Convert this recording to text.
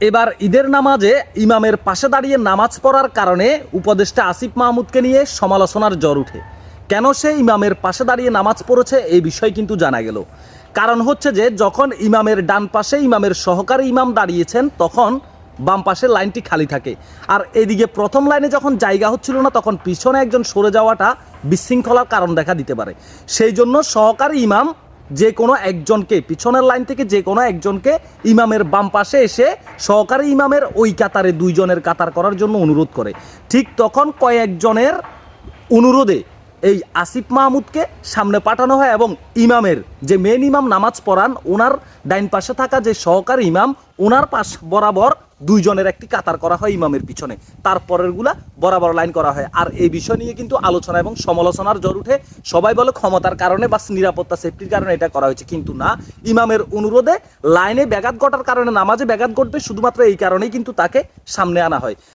এবার ঈদের নামাজে ইমামের পাশে দাঁড়িয়ে নামাজ পড়ার কারণে উপদেষ্টা আসিফ মাহমুদকে নিয়ে সমালোচনার জ্বর উঠে। কেন সে ইমামের পাশে দাঁড়িয়ে নামাজ পড়েছে এই বিষয় কিন্তু জানা গেল। কারণ হচ্ছে যে যখন ইমামের ডান পাশে ইমামের সহকারী ইমাম দাঁড়িয়েছেন তখন বাম পাশের লাইনটি খালি থাকে, আর এদিকে প্রথম লাইনে যখন জায়গা হচ্ছিল না তখন পিছনে একজন সরে যাওয়াটা বিশৃঙ্খলার কারণ দেখা দিতে পারে। সেই জন্য সহকারী ইমাম যে কোনো একজনকে, পিছনের লাইন থেকে যে কোনো একজনকে ইমামের বাম পাশে এসে সহকারী ইমামের ওই কাতারে দুইজনের কাতার করার জন্য অনুরোধ করে। ঠিক তখন কয়েকজনের অনুরোধে এই আসিফ মাহমুদকে সামনে পাঠানো হয় এবং ইমামের যে মেন ইমাম নামাজ পড়ান ওনার ডাইন পাশে থাকা যে সহকারী ইমাম ওনার পাশ বরাবর দুইজনের একটি কাতার করা হয় ইমামের পিছনে, তারপরেরগুলা বরাবর লাইন করা হয়। আর এই বিষয় নিয়ে কিন্তু আলোচনা এবং সমালোচনার জ্বর উঠে। সবাই বলে ক্ষমতার কারণে বা নিরাপত্তা সেফটির কারণে এটা করা হয়েছে, কিন্তু না, ইমামের অনুরোধে লাইনে ব্যাঘাত ঘটার কারণে, নামাজে ব্যাঘাত ঘটবে শুধুমাত্র এই কারণেই কিন্তু তাকে সামনে আনা হয়।